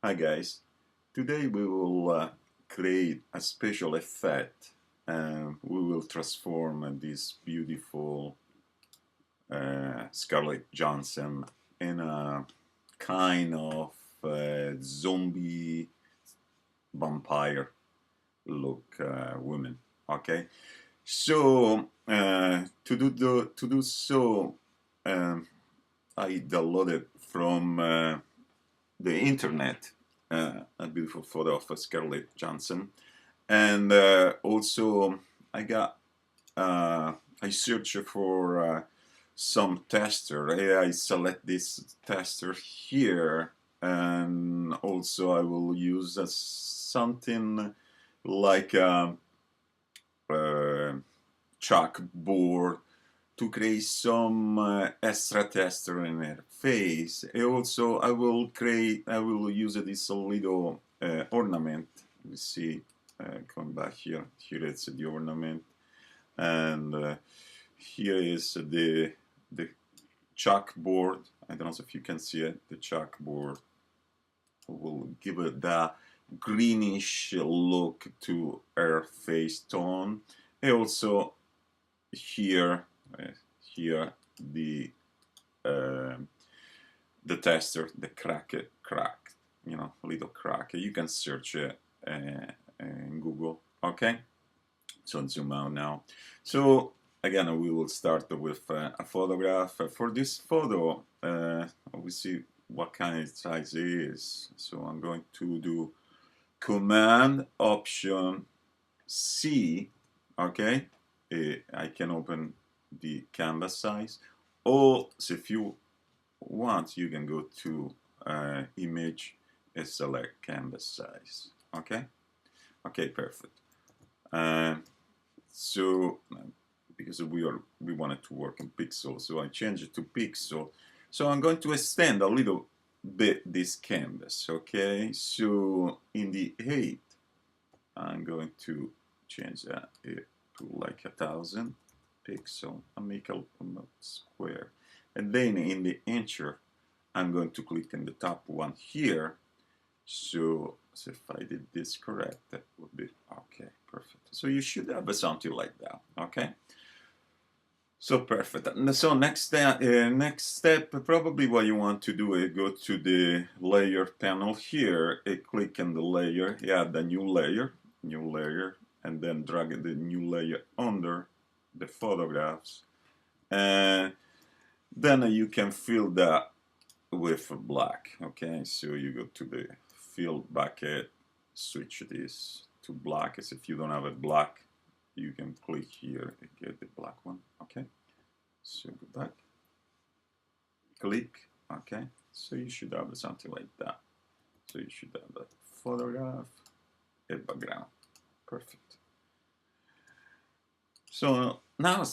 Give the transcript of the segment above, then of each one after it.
Hi guys, today we will create a special effect and we will transform this beautiful Scarlett Johansson in a kind of zombie vampire look woman. Okay, so to do so, I downloaded from the internet a beautiful photo of Scarlett Johansson, and also I got I searched for some tester. I select this tester here, and also I will use something like chalkboard to create some extra tester in her face. And also I will use this little ornament. You see, come back here. Here it's the ornament, and here is the chalkboard. I don't know if you can see it. The chalkboard will give it that greenish look to her face tone. And also here the tester, the crack, little crack. You can search it in Google. Okay, so zoom out now. So again, we will start with a photograph. For this photo, we see what kind of size it is. So I'm going to do Command Option C. Okay, I can open the canvas size, or if you want you can go to image and select canvas size. Okay, perfect. So because we wanted to work in pixel, so I changed it to pixel. So I'm going to extend a little bit this canvas. Okay, so in the height I'm going to change that to like 1000 pixel and make a square, and then in the incher I'm going to click on the top one here. So if I did this correct, that would be okay, perfect. So you should have something like that. Okay, so perfect. And so next step, probably what you want to do is go to the layer panel here and click on the layer, add the new layer, and then drag the new layer under the photographs, and then you can fill that with black. Okay, so you go to the fill bucket, switch this to black. As if you don't have a black, you can click here and get the black one. Okay, so go back, click. Okay, so you should have something like that. So you should have a photograph, a background. Perfect. So now,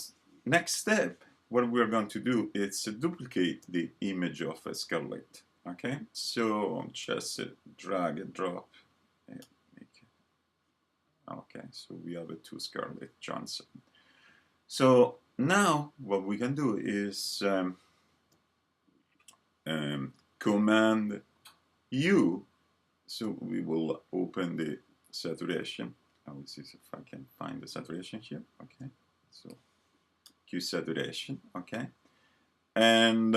next step, what we're going to do is duplicate the image of Scarlett. Okay, so just drag and drop. And make it. Okay, so we have it to Scarlett Johansson. So now what we can do is Command U. So we will open the saturation. I will see if I can find the saturation here. Okay, so Q saturation. Okay, and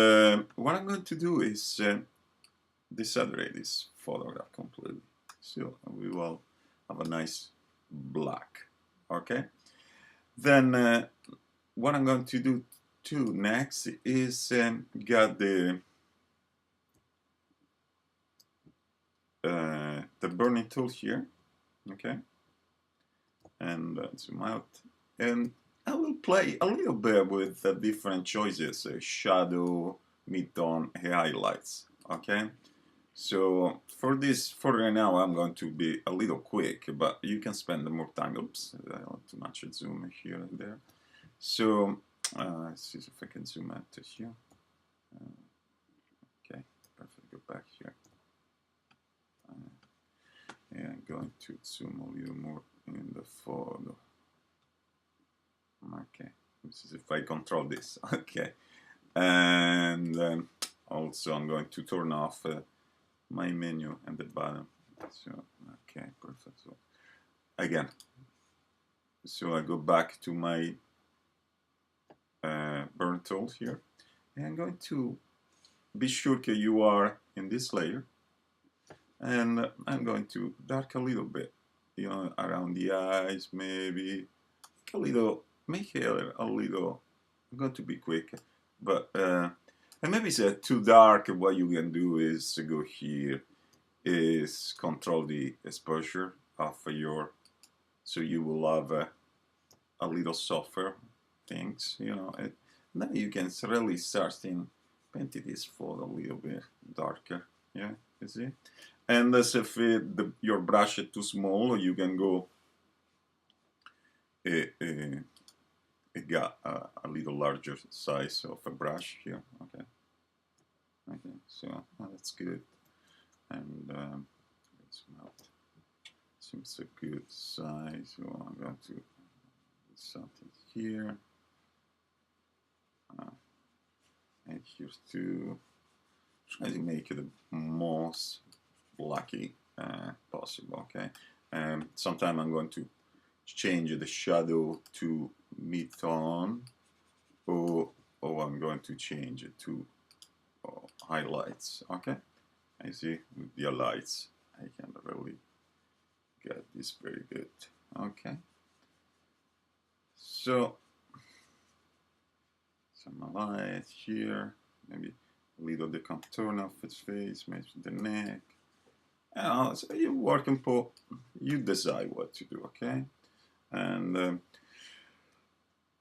what I'm going to do is desaturate this photograph completely. So we will have a nice black. Okay, then what I'm going to do too next is got the burning tool here. Okay, and zoom out, and I will play a little bit with the different choices, shadow, mid-tone, highlights. Okay, so for right now I'm going to be a little quick, but you can spend more time. Oops, I want too much zoom here and there. So let's see if I can zoom out to here. Okay, perfect, go back here. And I'm going to zoom a little more in the photo. Okay, this is if I control this. Okay, and also I'm going to turn off my menu at the bottom. So okay, perfect. So again, so I go back to my burn tool here, and I'm going to be sure that you are in this layer, and I'm going to dark a little bit, you know, around the eyes, maybe a little, make it a little. I'm going to be quick, but and maybe it's too dark. What you can do is go here, is control the exposure of your, so you will have a little softer things, you know. Then you can really start in painting this for a little bit darker, yeah, you see. And as if your brush is too small, you can go it got a little larger size of a brush here. Okay, okay, so that's good. And it's not, seems a good size. So I'm going to do something here, and here too. Try to make it the most blacky possible. Okay, and sometime I'm going to change the shadow to mid-tone, or I'm going to change it to highlights. Okay, I see with the lights I can really get this very good. Okay, so some lights here, maybe a little the contour of its face, maybe the neck. So you work and put, you decide what to do. Okay, and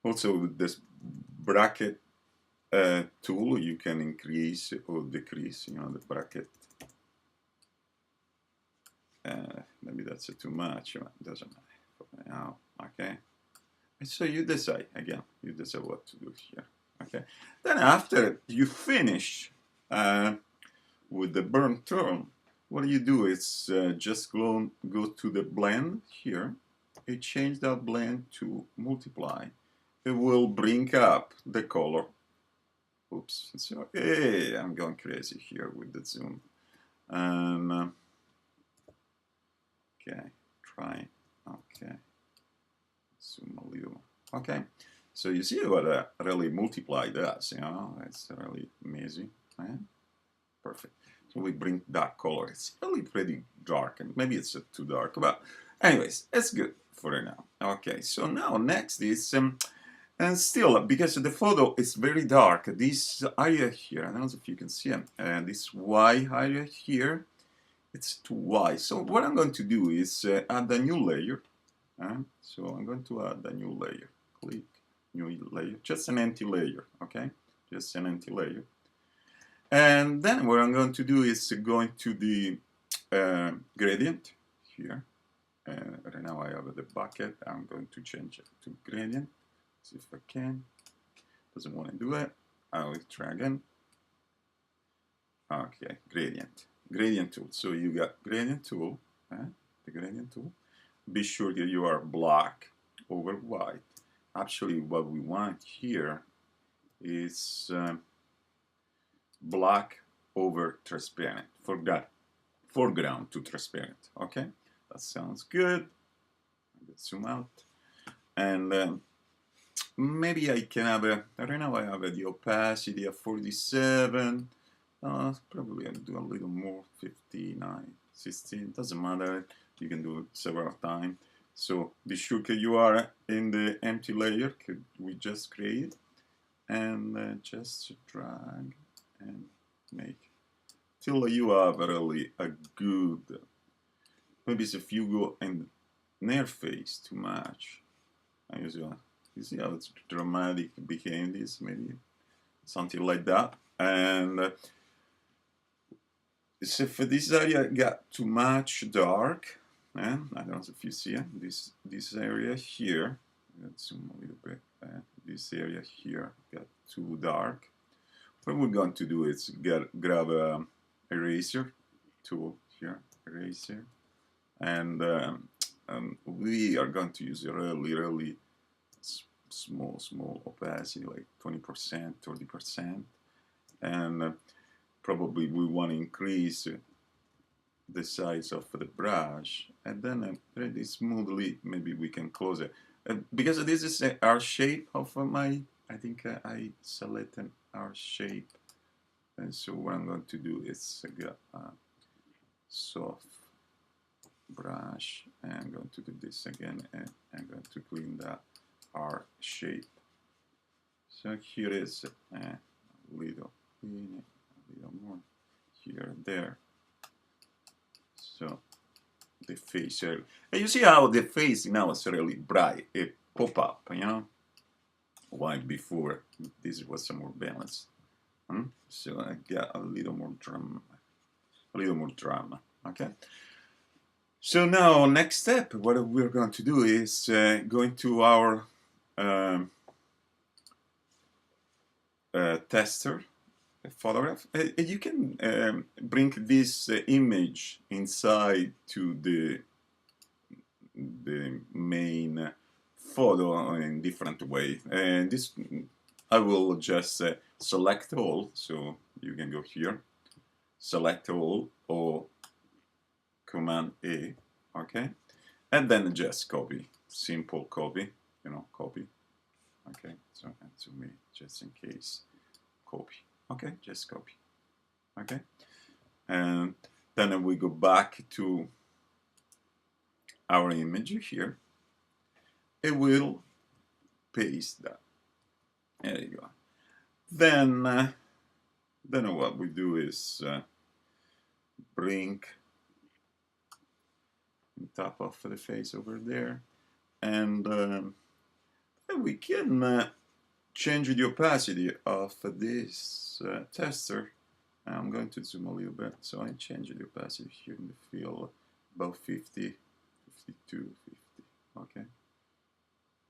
also with this bracket tool, you can increase or decrease, you know, the bracket. Maybe that's too much, it doesn't matter. Now, okay. So you decide, again, you decide what to do here. Okay. Then after you finish with the burn tool, what you do is just go to the blend here, and change that blend to multiply. It will bring up the color. Oops, so hey, I'm going crazy here with the zoom. Okay, try, okay, zoom a little. Okay, so you see what really multiply does, you know, it's really amazing, right? Perfect. So we bring dark color. It's really pretty dark, and maybe it's too dark, but anyways, it's good for now. Okay, so now next is and still, because the photo is very dark, this area here, I don't know if you can see it, this white area here, it's too white. So what I'm going to do is add a new layer. So I'm going to add a new layer. Click new layer, just an empty layer, okay? Just an empty layer. And then what I'm going to do is go into the gradient here. Right now I have the bucket. I'm going to change it to gradient. See if I can. Doesn't want to do it. I will try again. Okay, gradient tool. So you got gradient tool, the gradient tool. Be sure that you are black over white. Actually, what we want here is black over transparent. For that foreground to transparent. Okay, that sounds good. Let's zoom out, and maybe I can have a. Right now I have the opacity of 47. Probably I'll do a little more, 59, 16, doesn't matter, you can do it several times. So be sure that you are in the empty layer we just created, and just drag and make till you have really a good, maybe if you go in near face too much, you see how it's dramatic became this, maybe something like that. And so if this area got too much dark, I don't know if you see it, this area here, let's zoom a little bit, this area here got too dark. What we're going to do is grab a eraser tool here, eraser, and we are going to use a really small opacity, like 20%, 30%, and probably we want to increase the size of the brush, and then pretty smoothly maybe we can close it. Because this is our shape of my, I think I select an R shape, and so what I'm going to do is get a soft brush, and I'm going to do this again, and I'm going to clean that R shape. So here is a little clean, a little more here and there. So the face area. And you see how the face now is really bright. It pop up, you know, while before this was some more balanced. So I got a little more drama, Okay. So now next step, what we're going to do is going to our tester photograph. You can bring this image inside to the main photo in different way. And this I will just select all, so you can go here, select all, or Command A, okay, and then just copy, simple copy, you know, copy, okay. So and to me, just in case, copy, okay, just copy, okay, and then we go back to our image here. It will paste that. There you go. Then what we do is bring top of the face over there, and we can change the opacity of this tester. I'm going to zoom a little bit, so I change the opacity here in the field about 50, 52, 50, okay,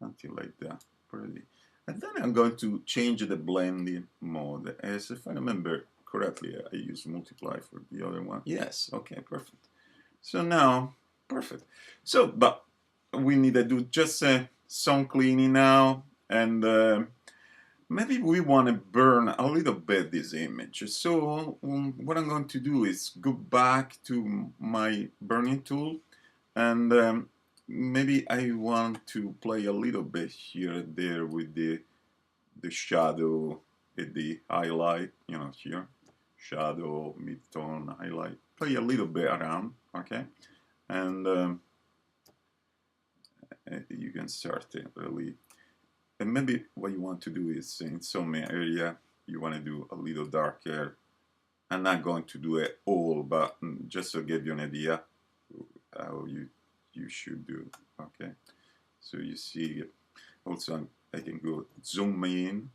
until like that, pretty. And then I'm going to change the blending mode, as if I remember correctly, I use multiply for the other one. Yes, okay, perfect. So now, perfect. So, but we need to do just some cleaning now, and maybe we want to burn a little bit this image. So what I'm going to do is go back to my burning tool, and maybe I want to play a little bit here and there with the shadow, the highlight, you know, here, shadow, mid-tone, highlight, play a little bit around, okay, and you can start it really. And maybe what you want to do is in some area you want to do a little darker. I'm not going to do it all, but just to give you an idea how you should do. Okay, so you see. Also, I can go zoom in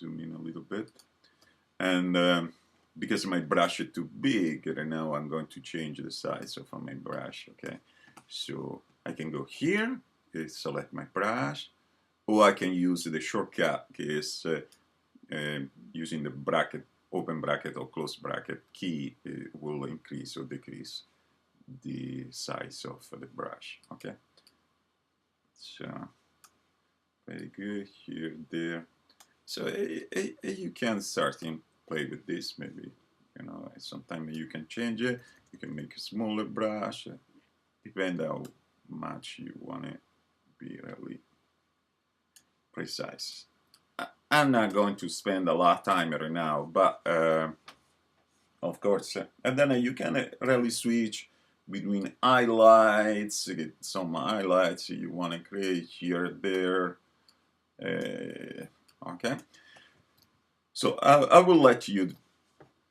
a little bit, and because my brush is too big right now, I'm going to change the size of my brush. Okay, so I can go here, select my brush, or I can use the shortcut is using the bracket, open bracket or close bracket key will increase or decrease the size of the brush. Okay, so very good here, there. So you can start and play with this. Maybe, you know, sometimes you can change it. You can make a smaller brush. Depend how much you want to be really precise. I'm not going to spend a lot of time right now, but of course, and then you can really switch between highlights, get some highlights you want to create here, there. Okay, so I will let you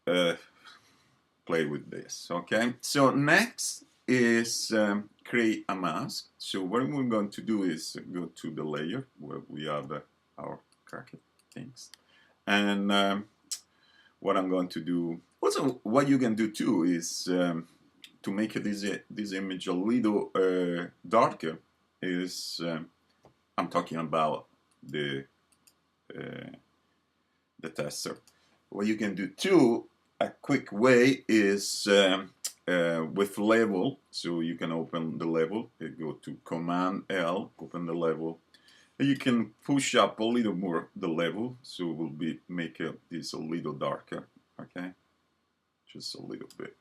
play with this. Okay, so next is create a mask. So what we're going to do is go to the layer where we have our cracked things, and what I'm going to do. Also, what you can do too is to make this image a little darker. Is I'm talking about the tester. What you can do too, a quick way is with level. So you can open the level, go to Command L, open the level. And you can push up a little more the level, so it will be make this a little darker. Okay, just a little bit.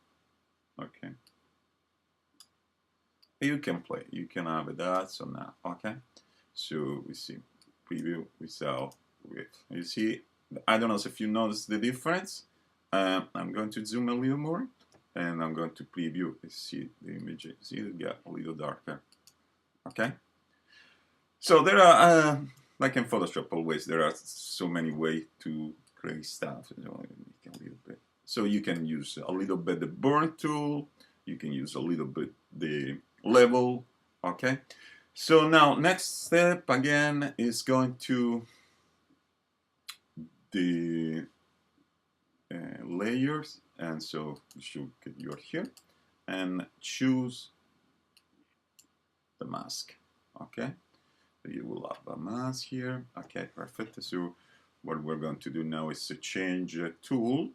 Okay, You can play, you can have that, so now, okay? So we see preview without width. You see, I don't know if you notice the difference. I'm going to zoom a little more, and I'm going to preview. You see the image, see it get a little darker, okay? So there are, like in Photoshop always, there are so many ways to create stuff. So a little bit. So you can use a little bit the burn tool, you can use a little bit the level, okay? So now next step again is going to the layers, and so you should get your here and choose the mask, okay? So you will have a mask here, okay, perfect. So what we're going to do now is to change tool,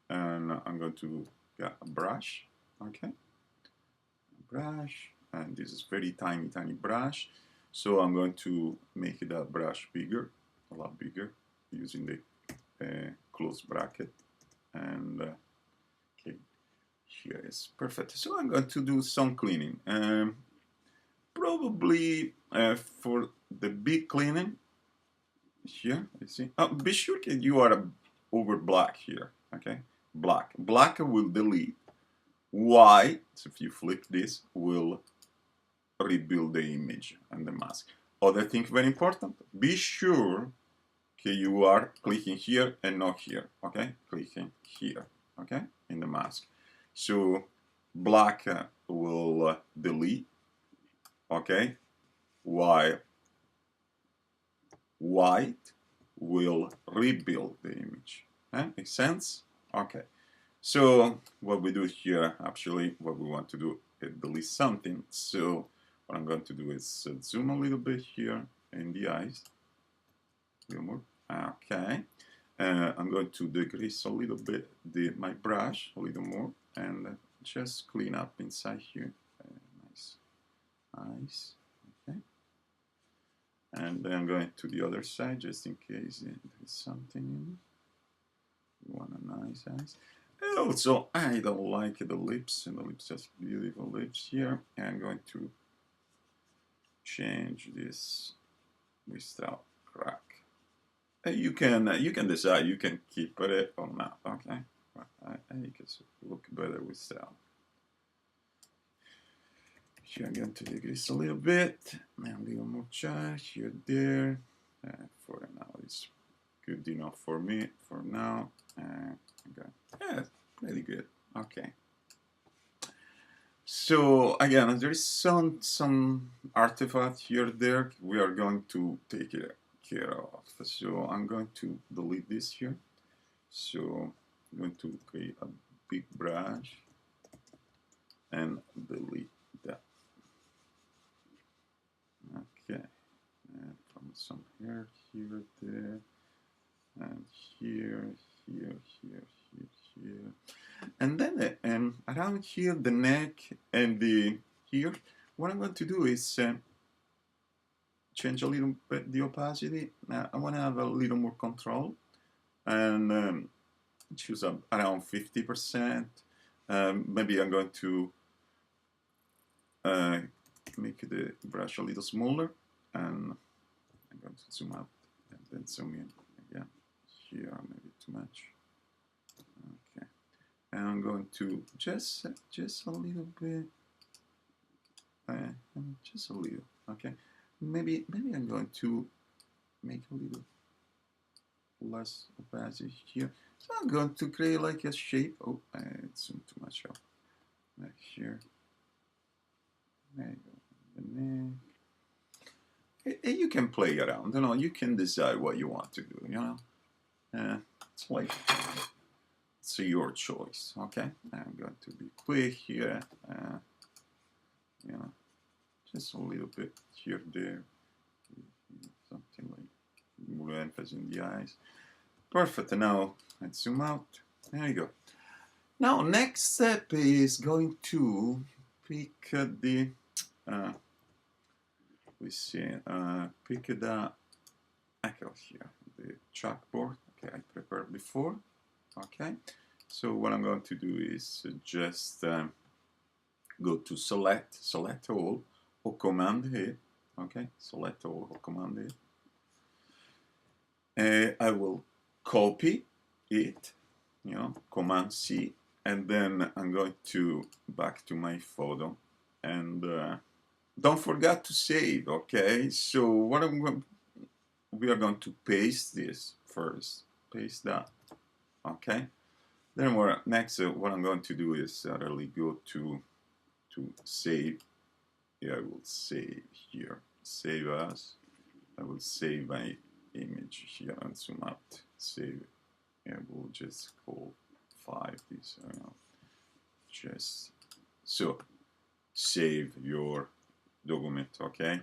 and I'm going to get a brush, okay? Brush, and this is very tiny brush, so I'm going to make that brush bigger, a lot bigger, using the close bracket, and okay, here is perfect. So I'm going to do some cleaning, probably for the big cleaning here, you see, be sure that you are over black here, okay? Black will delete, white, so if you flip this, will rebuild the image and the mask. Other thing very important, be sure okay, you are clicking here and not here, okay? Clicking here, okay, in the mask. So black will delete, okay, while white will rebuild the image. Makes sense? Okay. So what we do here, actually, what we want to do is delete something. So what I'm going to do is zoom a little bit here in the eyes. A little more. Okay. I'm going to decrease a little bit my brush, a little more, and just clean up inside here. Nice. Nice. Okay. And then I'm going to the other side just in case there's something in it. You want a nice eyes. And also, I don't like the lips, and the lips just beautiful lips here. I'm going to change this without crack. You can decide. You can keep it or not. Okay, I think it's look better without. Here I'm going to decrease a little bit, and a little more charge here, there. For now, it's good enough for me for now. Okay. Yeah, pretty good. Okay. So again, there is some artifact here there. We are going to take it care of. So I'm going to delete this here. So I'm going to create a big brush and delete that. Okay. And from some here, there, and here. And then around here, the neck and the here, what I'm going to do is change a little bit the opacity. I want to have a little more control, and choose around 50%. Maybe I'm going to make the brush a little smaller, and I'm going to zoom out and then zoom in again. Here, maybe too much. Okay, and I'm going to just a little bit, just a little. Okay, maybe I'm going to make a little less opacity here. So I'm going to create like a shape. Oh, it's too much up. Like here. There you go. The neck. You can play around. You know, you can decide what you want to do. You know, it's like it's your choice. Okay, I'm going to be quick here. You know, just a little bit here, there, something like more emphasis in the eyes. Perfect. Now let's zoom out. There you go. Now next step is going to pick the pick the here, the chalkboard. Okay, I prepared before. Okay, so what I'm going to do is just go to select all, or Command A, okay, select all or Command A. I will copy it, Command C, and then I'm going to back to my photo, and don't forget to save, okay? So what we are going to paste this first, paste that, okay? Then next, what I'm going to do is really go to save. Yeah, I will save here, save as. I will save my image here and zoom out. Save. Yeah, we'll just call 5 this. Just so save your document. Okay.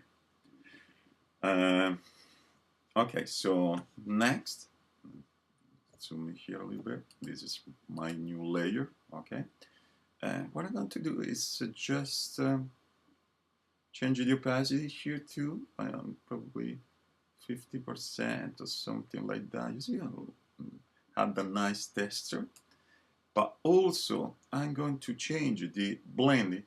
Okay. So next, zoom here a little bit. This is my new layer. Okay. What I'm going to do is just change the opacity here to probably 50% or something like that. You see, have a nice texture. But also, I'm going to change the blend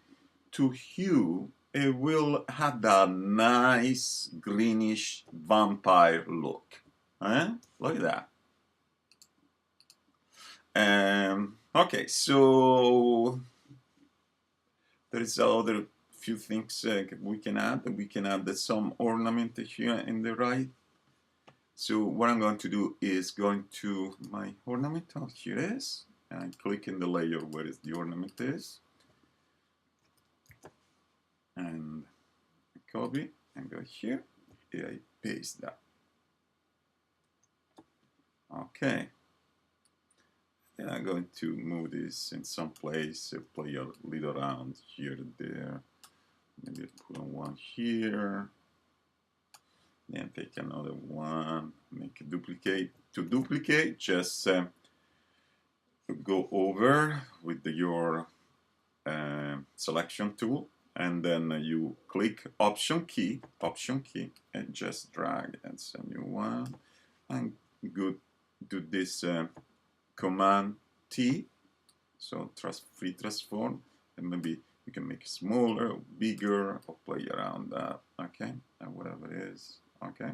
to hue. It will have that nice greenish vampire look. Look at that. Okay, so there is other few things we can add. We can add some ornament here in the right. So what I'm going to do is going to my ornament. Oh, here it is. And I click in the layer where the ornament is. And copy and go here. Here I paste that. Okay. And I'm going to move this in some place, play a little around here and there. Maybe put on one here. Then take another one, make a duplicate. To duplicate, just go over with your selection tool, and then you click Option key, and just drag and send you one. And do this Command T, so free transform, and maybe you can make it smaller, or bigger, or play around that. Okay, and whatever it is. Okay,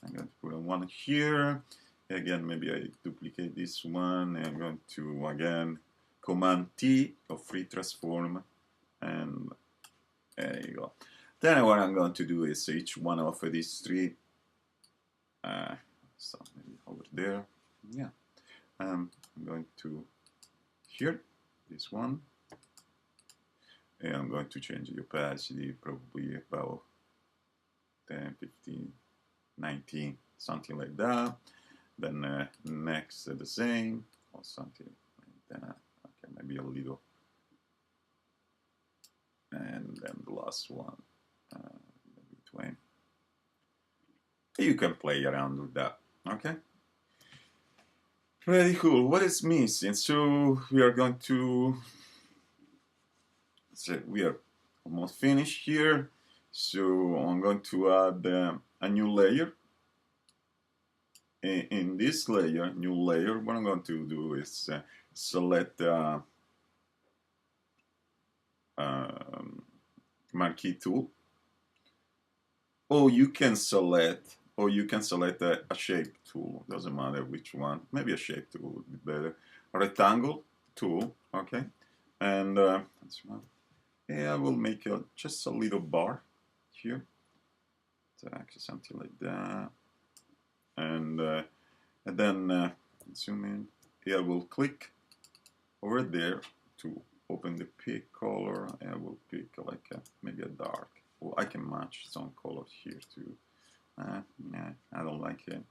I'm going to put one here. Again, maybe I duplicate this one. I'm going to again Command T or free transform, and there you go. Then what I'm going to do is each one of these three. So maybe over there. Yeah. I'm going to here, this one. And I'm going to change the opacity, probably about 10, 15, 19, something like that. Then next the same, or something like that. Okay, maybe a little. And then the last one, maybe 20. You can play around with that, okay? Pretty cool. What is missing? So we are going to, so we are almost finished here. So I'm going to add a new layer. In this layer, new layer, what I'm going to do is select marquee tool, or you can select a shape tool. Doesn't matter which one. Maybe a shape tool would be better. A rectangle tool, okay. And yeah, I will make just a little bar here. So actually something like that. And then zoom in. Here I will click over there to open the pick color, and I will pick like maybe a dark. Well, I can match some colors here too. Nah, I don't like it.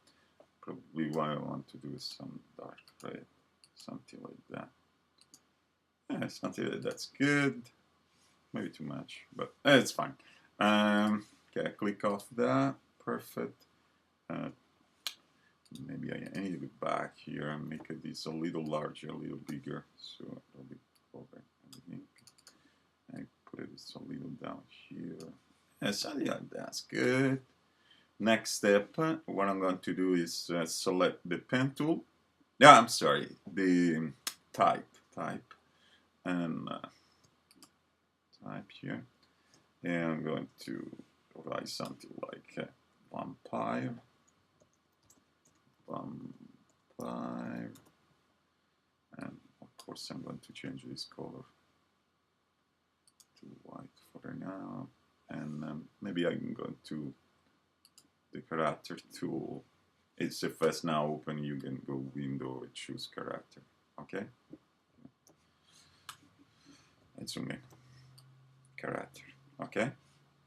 Probably what I want to do is some dark red, something like that. Yeah, something like that's good. Maybe too much, but it's fine. Okay, click off that. Perfect. Maybe I need to go back here and make this a little larger, a little bigger, so it'll be over everything. I put it a little down here. Yeah, something like that's good. Next step, what I'm going to do is select the pen tool. Yeah, I'm sorry, the type, and type here, and I'm going to write something like vampire, and of course I'm going to change this color to white for now, and maybe I'm going to the character tool. It's a fast now open, you can go window and choose character, okay? Let's zoom in, character, okay?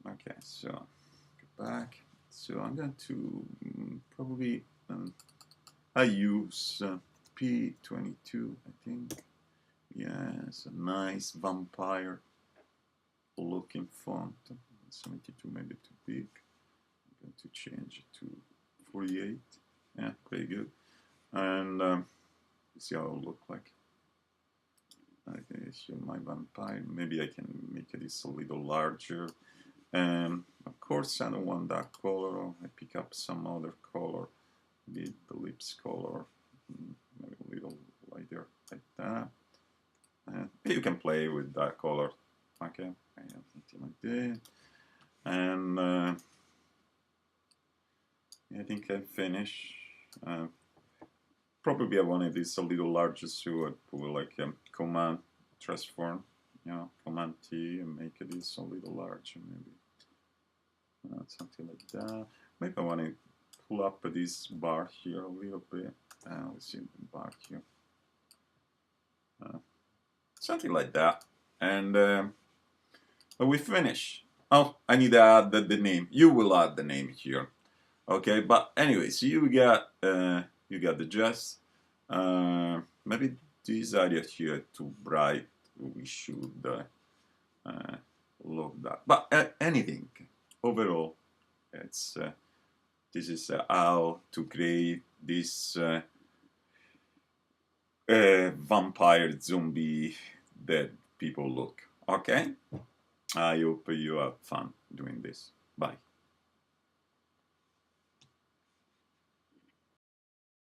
Okay, so go back. So I'm going to probably, I use P22, I think. Yes, a nice vampire looking font. 72 maybe too big. I'm going to change it to 48. Yeah, pretty good. And see how it look like. I can show my vampire. Maybe I can make this a little larger. And of course, I don't want that color. I pick up some other color. Maybe the lips color. Maybe a little lighter like that. And you can play with that color. Okay, something like that. And I think I finish. Probably I wanted this a little larger, so I put like command transform, command T, and make this a little larger, maybe something like that. Maybe I want to pull up this bar here a little bit. Let's see the bar here, something like that, and we finish. Oh, I need to add the name. You will add the name here, okay? But anyways, you got the gist. Maybe this area here too bright. We should look that. But anything overall, it's this is how to create this vampire zombie dead people look. Okay. I hope you have fun doing this. Bye.